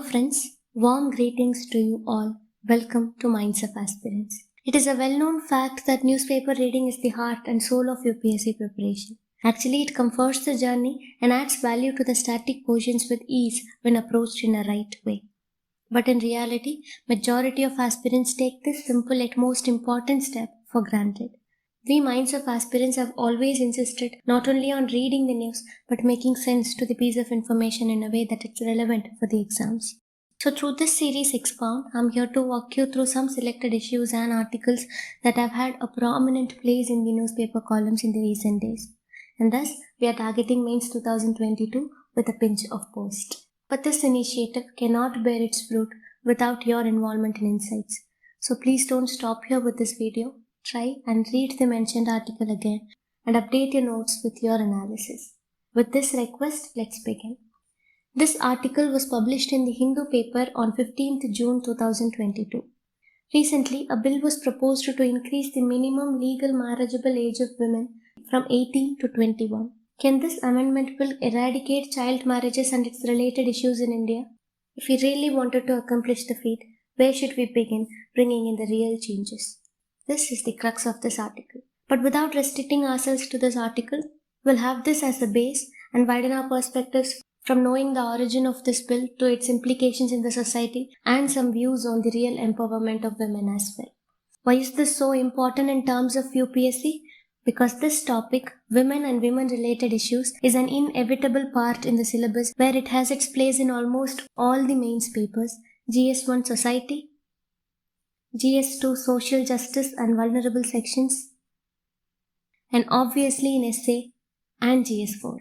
friends, warm greetings to you all. Welcome to Minds of Aspirants. It is a well-known fact that newspaper reading is the heart and soul of UPSC preparation. Actually, it comforts the journey and adds value to the static portions with ease when approached in a right way. But in reality, majority of aspirants take this simple yet most important step for granted. We Minds of Aspirants have always insisted not only on reading the news, but making sense to the piece of information in a way that it's relevant for the exams. So through this series Expound, I'm here to walk you through some selected issues and articles that have had a prominent place in the newspaper columns in the recent days. And thus, we are targeting Mains 2022 with a pinch of post. But this initiative cannot bear its fruit without your involvement and insights. So please don't stop here with this video. Try and read the mentioned article again and update your notes with your analysis. With this request, let's begin. This article was published in the Hindu paper on 15th June 2022. Recently, a bill was proposed to increase the minimum legal marriageable age of women from 18 to 21. Can this amendment bill eradicate child marriages and its related issues in India? If we really wanted to accomplish the feat, where should we begin bringing in the real changes? This is the crux of this article. But without restricting ourselves to this article, we'll have this as a base and widen our perspectives from knowing the origin of this bill to its implications in the society and some views on the real empowerment of women as well. Why is this so important in terms of UPSC? Because this topic, women and women-related issues, is an inevitable part in the syllabus where it has its place in almost all the mains papers, GS1 Society, GS2 Social Justice and Vulnerable sections, and obviously in Essay and GS4.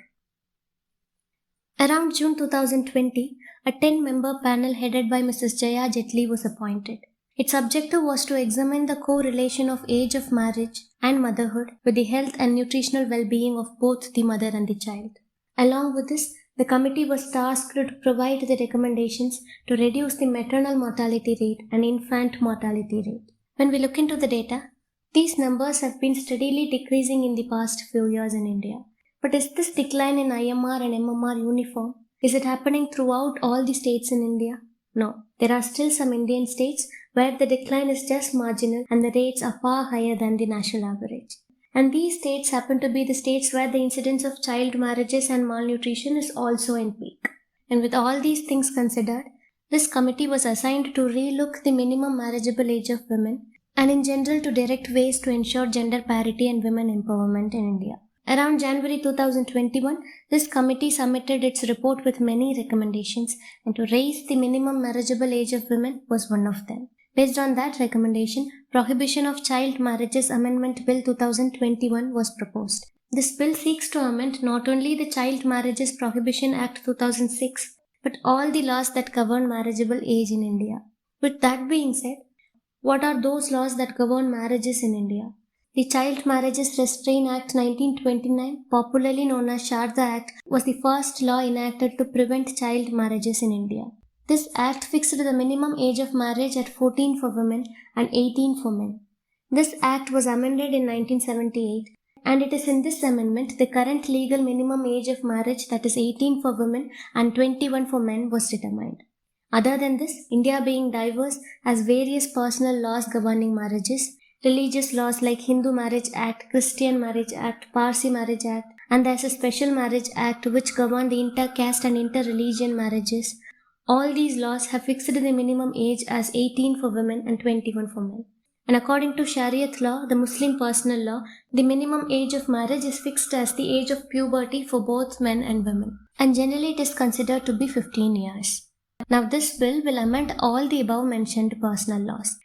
Around June 2020, a 10-member panel headed by Mrs. Jaya Jetli was appointed. Its objective was to examine the correlation of age of marriage and motherhood with the health and nutritional well-being of both the mother and the child. Along with this, the committee was tasked to provide the recommendations to reduce the maternal mortality rate and infant mortality rate. When we look into the data, these numbers have been steadily decreasing in the past few years in India. But is this decline in IMR and MMR uniform? Is it happening throughout all the states in India? No. There are still some Indian states where the decline is just marginal and the rates are far higher than the national average. And these states happen to be the states where the incidence of child marriages and malnutrition is also in peak. And with all these things considered, this committee was assigned to relook the minimum marriageable age of women and in general to direct ways to ensure gender parity and women empowerment in India. Around January 2021, this committee submitted its report with many recommendations, and to raise the minimum marriageable age of women was one of them. Based on that recommendation, Prohibition of Child Marriages Amendment Bill 2021 was proposed. This bill seeks to amend not only the Child Marriages Prohibition Act 2006, but all the laws that govern marriageable age in India. With that being said, what are those laws that govern marriages in India? The Child Marriages Restraint Act 1929, popularly known as Sarda Act, was the first law enacted to prevent child marriages in India. This act fixed the minimum age of marriage at 14 for women and 18 for men. This act was amended in 1978, and it is in this amendment the current legal minimum age of marriage, that is 18 for women and 21 for men, was determined. Other than this, India being diverse has various personal laws governing marriages, religious laws like Hindu Marriage Act, Christian Marriage Act, Parsi Marriage Act, and there's a Special Marriage Act which govern the inter-caste and inter-religion marriages. All these laws have fixed the minimum age as 18 for women and 21 for men. And according to Shariat law, the Muslim personal law, the minimum age of marriage is fixed as the age of puberty for both men and women. And generally it is considered to be 15 years. Now this bill will amend all the above mentioned personal laws.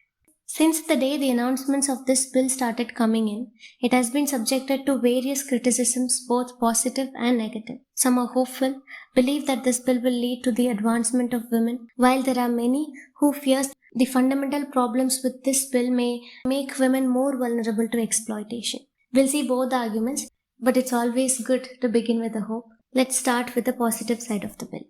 Since the day the announcements of this bill started coming in, it has been subjected to various criticisms, both positive and negative. Some are hopeful, believe that this bill will lead to the advancement of women, while there are many who fear the fundamental problems with this bill may make women more vulnerable to exploitation. We'll see both the arguments, but it's always good to begin with a hope. Let's start with the positive side of the bill.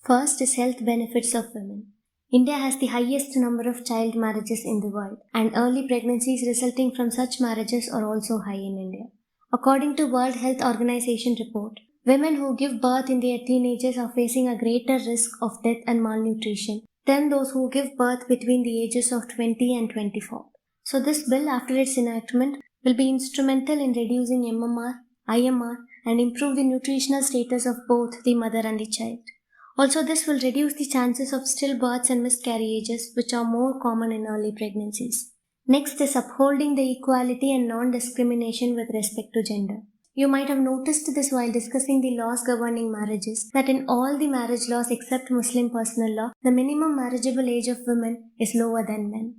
First is health benefits of women. India has the highest number of child marriages in the world, and early pregnancies resulting from such marriages are also high in India. According to World Health Organization report, Women who give birth in their teenagers are facing a greater risk of death and malnutrition than those who give birth between the ages of 20 and 24. So this bill, after its enactment, will be instrumental in reducing MMR, IMR, and improve the nutritional status of both the mother and the child. Also, this will reduce the chances of stillbirths and miscarriages, which are more common in early pregnancies. Next is upholding the equality and non-discrimination with respect to gender. You might have noticed this while discussing the laws governing marriages, that in all the marriage laws except Muslim personal law, the minimum marriageable age of women is lower than men.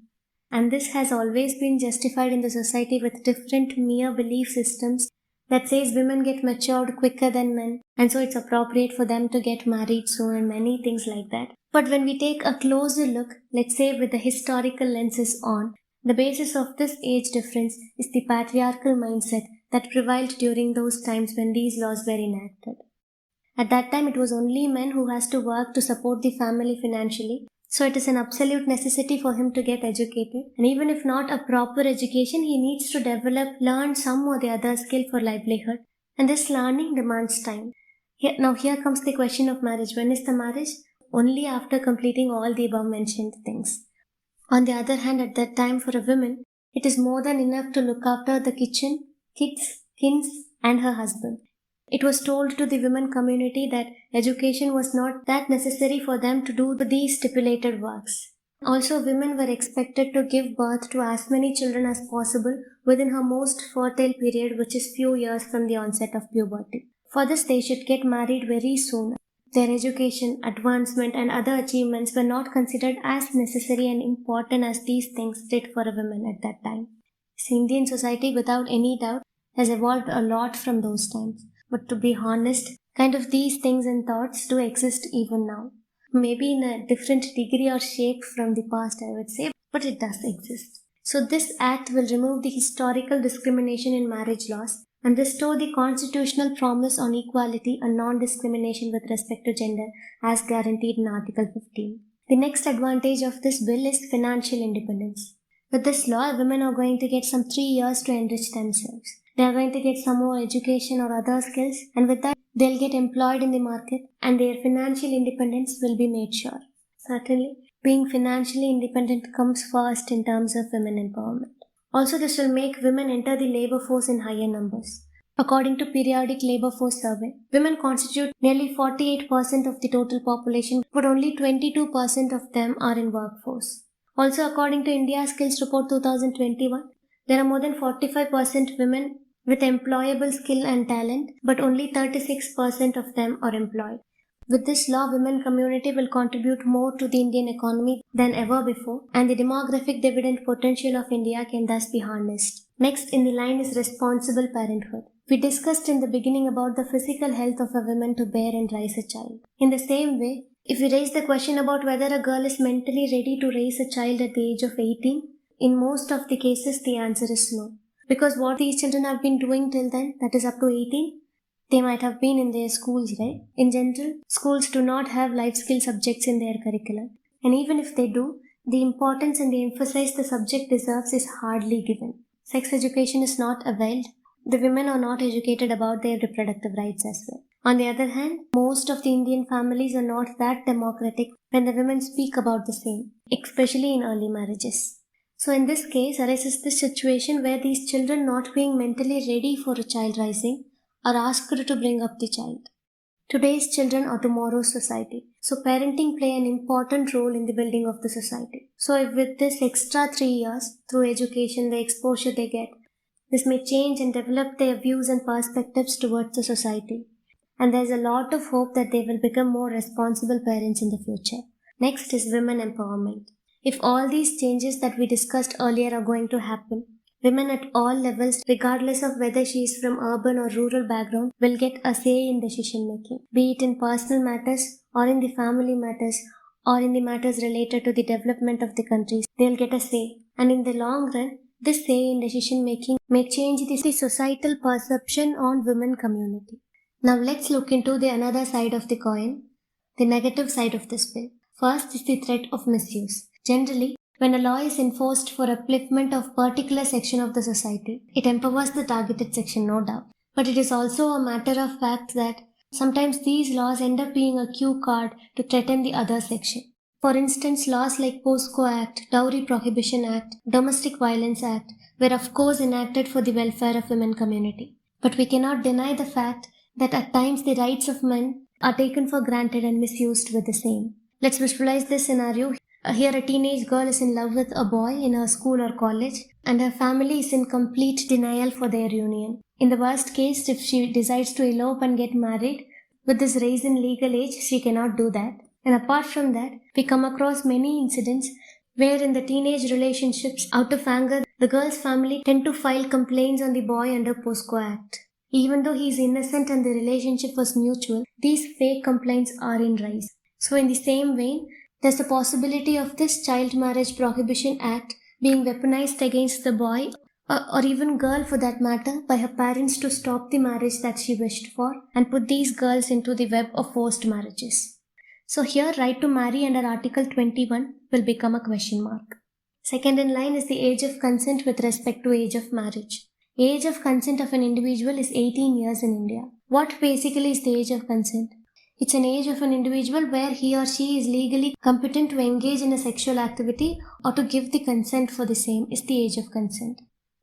And this has always been justified in the society with different mere belief systems that says women get matured quicker than men, and so it's appropriate for them to get married soon and many things like that. But when we take a closer look, let's say with the historical lenses on, the basis of this age difference is the patriarchal mindset that prevailed during those times when these laws were enacted. At that time, it was only men who has to work to support the family financially, so it is an absolute necessity for him to get educated. And even if not a proper education, he needs to learn some or the other skill for livelihood. And this learning demands time. Here comes the question of marriage. When is the marriage? Only after completing all the above mentioned things. On the other hand, at that time for a woman, it is more than enough to look after the kitchen, kids, kins, and her husband. It was told to the women community that education was not that necessary for them to do these stipulated works. Also, women were expected to give birth to as many children as possible within her most fertile period, which is few years from the onset of puberty. For this, they should get married very soon. Their education, advancement, and other achievements were not considered as necessary and important as these things did for a woman at that time. So Indian society, without any doubt, has evolved a lot from those times. But to be honest, kind of these things and thoughts do exist even now. Maybe in a different degree or shape from the past, I would say, but it does exist. So this act will remove the historical discrimination in marriage laws and restore the constitutional promise on equality and non-discrimination with respect to gender as guaranteed in Article 15. The next advantage of this bill is financial independence. With this law, women are going to get some 3 years to enrich themselves. They are going to get some more education or other skills, and with that, they'll get employed in the market and their financial independence will be made sure. Certainly, being financially independent comes first in terms of women empowerment. Also, this will make women enter the labor force in higher numbers. According to periodic labor force survey, women constitute nearly 48% of the total population, but only 22% of them are in workforce. Also, according to India Skills Report 2021, there are more than 45% women with employable skill and talent, but only 36% of them are employed. With this law, women community will contribute more to the Indian economy than ever before, and the demographic dividend potential of India can thus be harnessed. Next in the line is responsible parenthood. We discussed in the beginning about the physical health of a woman to bear and raise a child. In the same way, if we raise the question about whether a girl is mentally ready to raise a child at the age of 18, in most of the cases the answer is no. Because what these children have been doing till then, that is up to 18, they might have been in their schools, right? In general, schools do not have life skill subjects in their curriculum. And even if they do, the importance and the emphasis the subject deserves is hardly given. Sex education is not availed. The women are not educated about their reproductive rights as well. On the other hand, most of the Indian families are not that democratic when the women speak about the same, especially in early marriages. So in this case arises this situation where these children not being mentally ready for a child rising are asked to bring up the child. Today's children are tomorrow's society. So parenting play an important role in the building of the society. So if with this extra 3 years, through education, the exposure they get, this may change and develop their views and perspectives towards the society. And there's a lot of hope that they will become more responsible parents in the future. Next is women empowerment. If all these changes that we discussed earlier are going to happen, women at all levels, regardless of whether she is from urban or rural background, will get a say in decision making, be it in personal matters or in the family matters or in the matters related to the development of the country. They'll get a say. And in the long run, this say in decision making may change the societal perception on women community. Now let's look into the another side of the coin, the negative side of this bill. First is the threat of misuse. Generally, when a law is enforced for upliftment of particular section of the society, it empowers the targeted section, no doubt. But it is also a matter of fact that Sometimes these laws end up being a cue card to threaten the other section. For instance, laws like POSCO Act, Dowry Prohibition Act, Domestic Violence Act were of course enacted for the welfare of women community. But we cannot deny the fact that at times the rights of men are taken for granted and misused with the same. Let's visualize this scenario. Here a teenage girl is in love with a boy in her school or college, and her family is in complete denial for their union. In the worst case, if she decides to elope and get married, with this raise in legal age, she cannot do that. And apart from that, we come across many incidents where in the teenage relationships, out of anger, the girl's family tend to file complaints on the boy under POSCO Act. Even though he is innocent and the relationship was mutual, these fake complaints are in rise. So in the same vein, there's the possibility of this Child Marriage Prohibition Act being weaponized against the boy or even girl for that matter by her parents to stop the marriage that she wished for and put these girls into the web of forced marriages. So here right to marry under Article 21 will become a question mark. Second in line is the age of consent with respect to age of marriage. Age of consent of an individual is 18 years in India. What basically is the age of consent? It's an age of an individual where he or she is legally competent to engage in a sexual activity or to give the consent for the same is the age of consent.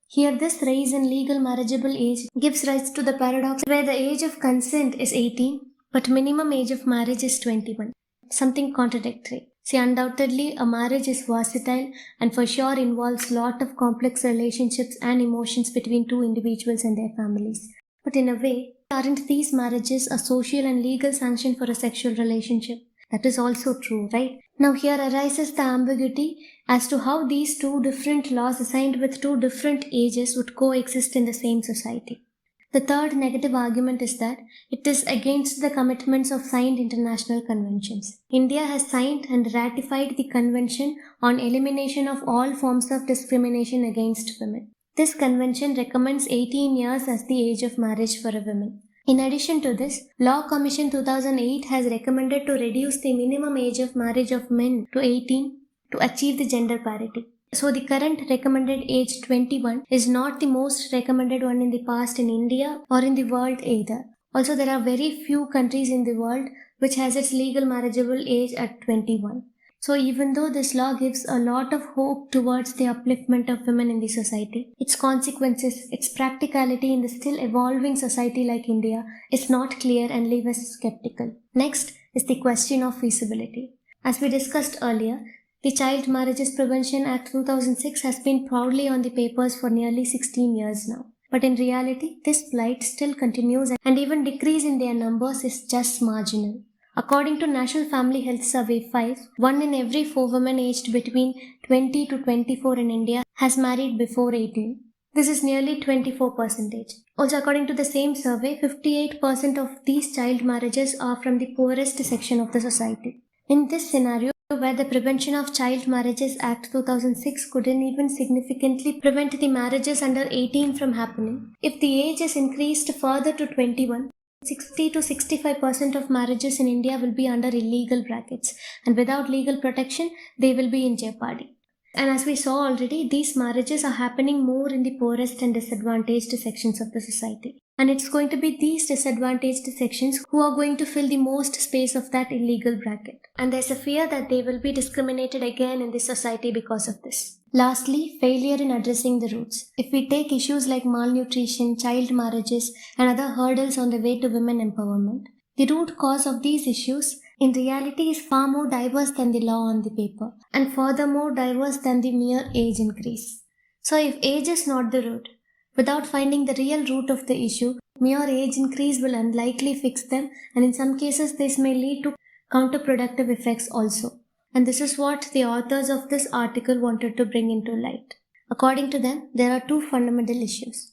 Here this rise in legal marriageable age gives rise to the paradox where the age of consent is 18 but minimum age of marriage is 21. Something contradictory. See, undoubtedly a marriage is versatile and for sure involves lot of complex relationships and emotions between two individuals and their families. But in a way, aren't these marriages a social and legal sanction for a sexual relationship? That is also true, right? Now here arises the ambiguity as to how these two different laws assigned with two different ages would coexist in the same society. The third negative argument is that it is against the commitments of signed international conventions. India has signed and ratified the Convention on Elimination of All Forms of Discrimination Against Women. This convention recommends 18 years as the age of marriage for a woman. In addition to this, Law Commission 2008 has recommended to reduce the minimum age of marriage of men to 18 to achieve the gender parity. So the current recommended age 21 is not the most recommended one in the past in India or in the world either. Also, there are very few countries in the world which has its legal marriageable age at 21. So even though this law gives a lot of hope towards the upliftment of women in the society, its consequences, its practicality in the still evolving society like India is not clear and leave us skeptical. Next is the question of feasibility. As we discussed earlier, the Child Marriages Prevention Act 2006 has been proudly on the papers for nearly 16 years now. But in reality, this plight still continues and even decrease in their numbers is just marginal. According to National Family Health Survey 5, 1 in every 4 women aged between 20 to 24 in India has married before 18. This is nearly 24%. Also, according to the same survey, 58% of these child marriages are from the poorest section of the society. In this scenario, where the Prevention of Child Marriages Act 2006 couldn't even significantly prevent the marriages under 18 from happening, if the age is increased further to 21, 60 to 65% of marriages in India will be under illegal brackets, and without legal protection, they will be in jeopardy. And as we saw already, these marriages are happening more in the poorest and disadvantaged sections of the society. And it's going to be these disadvantaged sections who are going to fill the most space of that illegal bracket. And there's a fear that they will be discriminated again in this society because of this. Lastly, failure in addressing the roots. If we take issues like malnutrition, child marriages, and other hurdles on the way to women empowerment, the root cause of these issues in reality is far more diverse than the law on the paper, and furthermore diverse than the mere age increase. So if age is not the root, without finding the real root of the issue, mere age increase will unlikely fix them, and in some cases this may lead to counterproductive effects also. And this is what the authors of this article wanted to bring into light. According to them, there are two fundamental issues.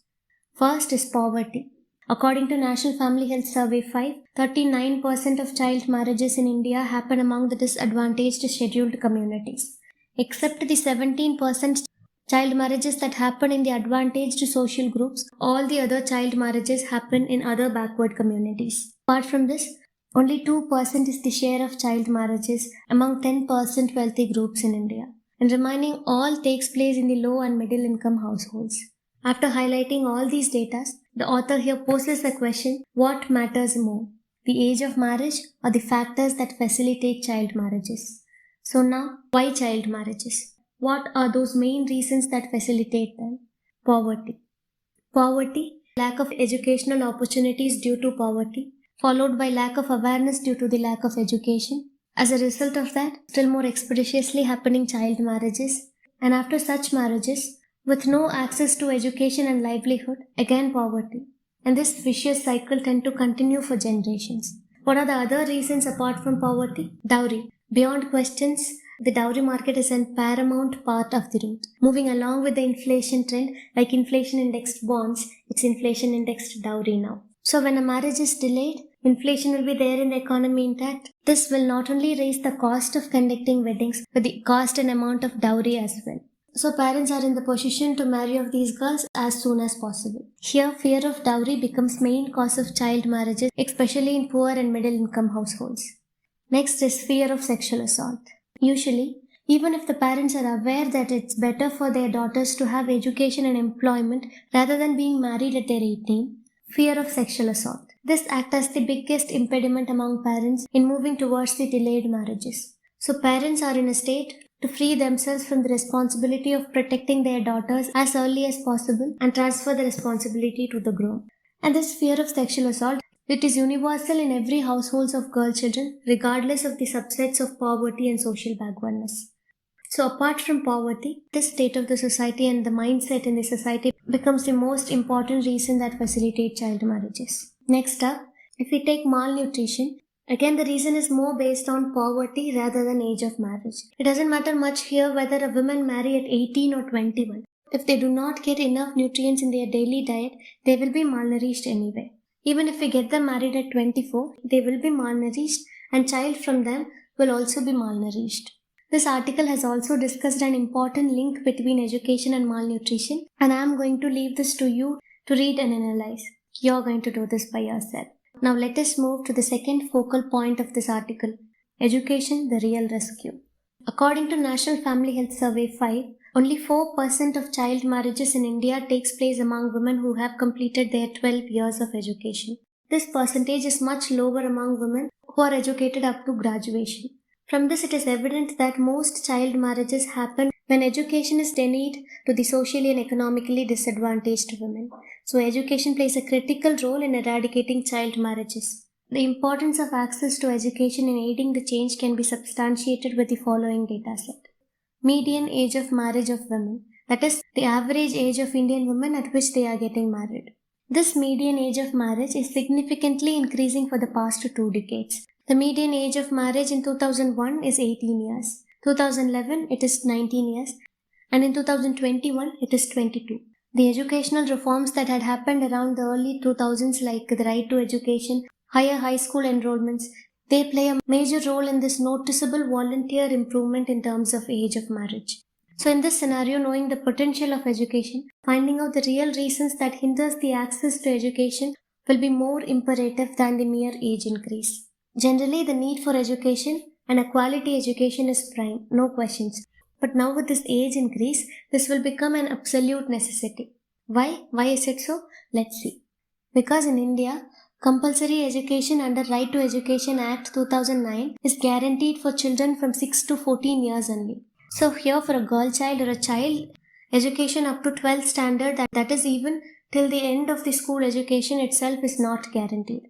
First is poverty. According to National Family Health Survey 5, 39% of child marriages in India happen among the disadvantaged scheduled communities. Except the 17% child marriages that happen in the advantaged social groups, all the other child marriages happen in other backward communities. Apart from this, only 2% is the share of child marriages among 10% wealthy groups in India, and remaining all takes place in the low and middle income households. After highlighting all these data, the author here poses the question, what matters more? the age of marriage, or the factors that facilitate child marriages. So now, why child marriages? What are those main reasons that facilitate them? Poverty. Poverty, lack of educational opportunities due to poverty, followed by lack of awareness due to the lack of education. As a result of that, still more expeditiously happening child marriages, and after such marriages, with no access to education and livelihood, again poverty. And this vicious cycle tend to continue for generations. What are the other reasons apart from poverty? Dowry. Beyond questions, the dowry market is a paramount part of the route. Moving along with the inflation trend, like inflation indexed bonds, it's inflation indexed dowry now. So when a marriage is delayed, inflation will be there in the economy intact. This will not only raise the cost of conducting weddings, but the cost and amount of dowry as well. So parents are in the position to marry off these girls as soon as possible. Here, fear of dowry becomes main cause of child marriages, especially in poor and middle income households. Next is fear of sexual assault. Usually, even if the parents are aware that it's better for their daughters to have education and employment rather than being married at their 18, fear of sexual assault. This acts as the biggest impediment among parents in moving towards the delayed marriages. So parents are in a state to free themselves from the responsibility of protecting their daughters as early as possible and transfer the responsibility to the groom. And this fear of sexual assault, it is universal in every household of girl children, regardless of the subsets of poverty and social backwardness. So apart from poverty, this state of the society and the mindset in the society becomes the most important reason that facilitate child marriages. Next up, if we take malnutrition, again the reason is more based on poverty rather than age of marriage. It doesn't matter much here whether a woman marry at 18 or 21. If they do not get enough nutrients in their daily diet, they will be malnourished anyway. Even if we get them married at 24, they will be malnourished and child from them will also be malnourished. This article has also discussed an important link between education and malnutrition, and I am going to leave this to you to read and analyze. You're going to do this by yourself. Now let us move to the second focal point of this article, education, the real rescue. According to National Family Health Survey 5, only 4% of child marriages in India takes place among women who have completed their 12 years of education. This percentage is much lower among women who are educated up to graduation. From this, it is evident that most child marriages happen when education is denied to the socially and economically disadvantaged women. So, education plays a critical role in eradicating child marriages. The importance of access to education in aiding the change can be substantiated with the following dataset. Median age of marriage of women, that is, the average age of Indian women at which they are getting married. This median age of marriage is significantly increasing for the past 2 decades. The median age of marriage in 2001 is 18 years, 2011 it is 19 years, and in 2021 it is 22. The educational reforms that had happened around the early 2000s, like the right to education, higher high school enrollments, they play a major role in this noticeable volunteer improvement in terms of age of marriage. So in this scenario, knowing the potential of education, finding out the real reasons that hinders the access to education will be more imperative than the mere age increase. Generally, the need for education and a quality education is prime, no questions. But now with this age increase, this will become an absolute necessity. Why? Why is it so? Let's see. Because in India, Compulsory Education under Right to Education Act 2009 is guaranteed for children from 6 to 14 years only. So here for a girl child or a child, education up to 12th standard, that is even till the end of the school education itself is not guaranteed.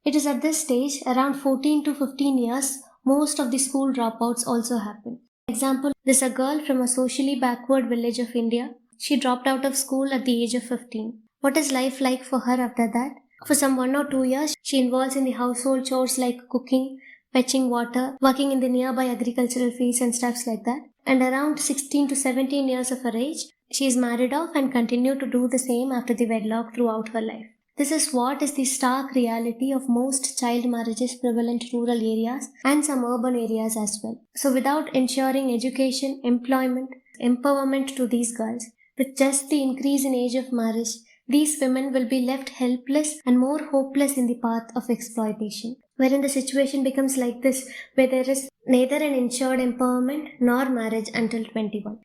It is at this stage, around 14 to 15 years, most of the school dropouts also happen. For example, there's a girl from a socially backward village of India. She dropped out of school at the age of 15. What is life like for her after that? For some 1 or 2 years, she involves in the household chores like cooking, fetching water, working in the nearby agricultural fields and stuffs like that. And around 16 to 17 years of her age, she is married off and continued to do the same after the wedlock throughout her life. This is what is the stark reality of most child marriages prevalent in rural areas and some urban areas as well. So without ensuring education, employment, empowerment to these girls, with just the increase in age of marriage, these women will be left helpless and more hopeless in the path of exploitation, wherein the situation becomes like this, where there is neither an ensured empowerment nor marriage until 21.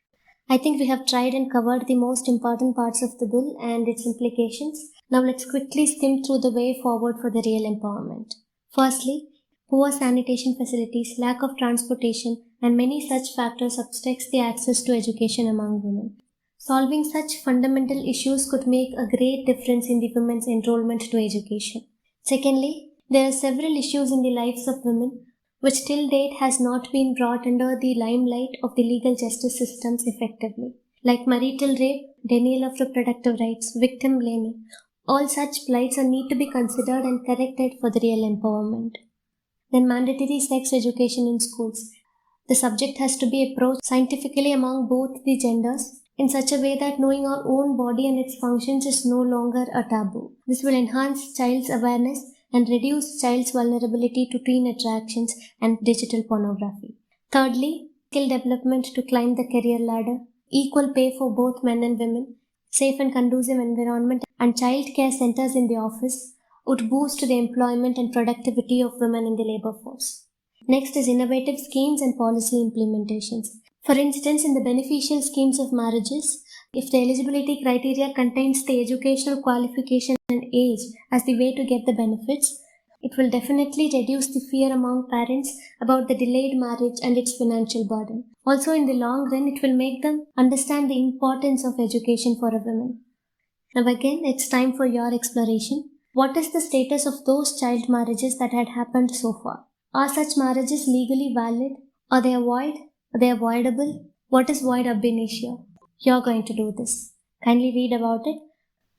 I think we have tried and covered the most important parts of the bill and its implications. Now let's quickly skim through the way forward for the real empowerment. Firstly, poor sanitation facilities, lack of transportation, and many such factors obstructs the access to education among women. Solving such fundamental issues could make a great difference in the women's enrollment to education. Secondly, there are several issues in the lives of women which till date has not been brought under the limelight of the legal justice systems effectively, like marital rape, denial of reproductive rights, victim blaming. All such plights need to be considered and corrected for the real empowerment. Then mandatory sex education in schools. The subject has to be approached scientifically among both the genders in such a way that knowing our own body and its functions is no longer a taboo. This will enhance child's awareness and reduce child's vulnerability to teen attractions and digital pornography. Thirdly, skill development to climb the career ladder, equal pay for both men and women, safe and conducive environment, and child care centers in the office would boost the employment and productivity of women in the labor force. Next is innovative schemes and policy implementations. For instance, in the beneficial schemes of marriages, if the eligibility criteria contains the educational qualification and age as the way to get the benefits, it will definitely reduce the fear among parents about the delayed marriage and its financial burden. Also, in the long run, it will make them understand the importance of education for a woman. Now again, it's time for your exploration. What is the status of those child marriages that had happened so far? Are such marriages legally valid? Are they void? Are they avoidable? What is void ab initio? You're going to do this. Kindly read about it.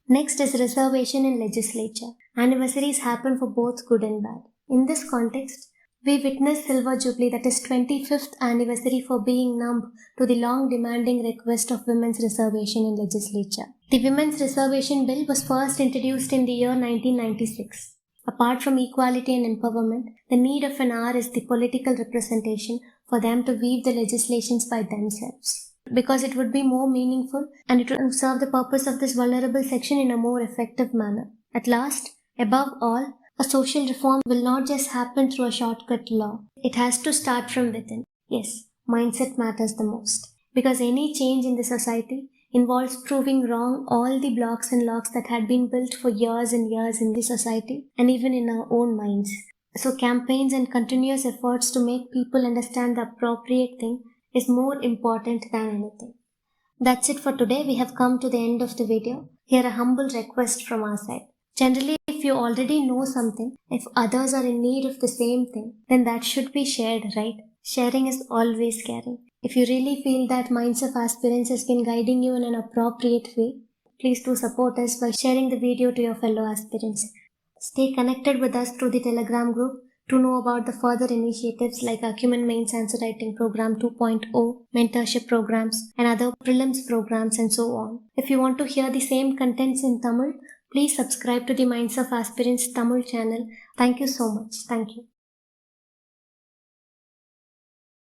Next is reservation in legislature. Anniversaries happen for both good and bad. In this context, we witness Silver Jubilee, that is 25th anniversary for being numb to the long demanding request of women's reservation in legislature. The Women's Reservation Bill was first introduced in the year 1996. Apart from equality and empowerment, the need of an hour is the political representation for them to weave the legislations by themselves, because it would be more meaningful and it would serve the purpose of this vulnerable section in a more effective manner. At last, above all, a social reform will not just happen through a shortcut law. It has to start from within. Yes, mindset matters the most, because any change in the society involves proving wrong all the blocks and locks that had been built for years and years in the society and even in our own minds. So campaigns and continuous efforts to make people understand the appropriate thing is more important than anything. That's it for today. We have come to the end of the video. Here a humble request from our side. Generally, if you already know something, if others are in need of the same thing, then that should be shared, right? Sharing is always caring. If you really feel that Minds of Aspirants has been guiding you in an appropriate way, please do support us by sharing the video to your fellow aspirants. Stay connected with us through the Telegram group to know about the further initiatives like Acumen Mains Answer Writing Program 2.0, mentorship programs, and other prelims programs and so on. If you want to hear the same contents in Tamil, please subscribe to the Minds of Aspirants Tamil channel. Thank you so much. Thank you.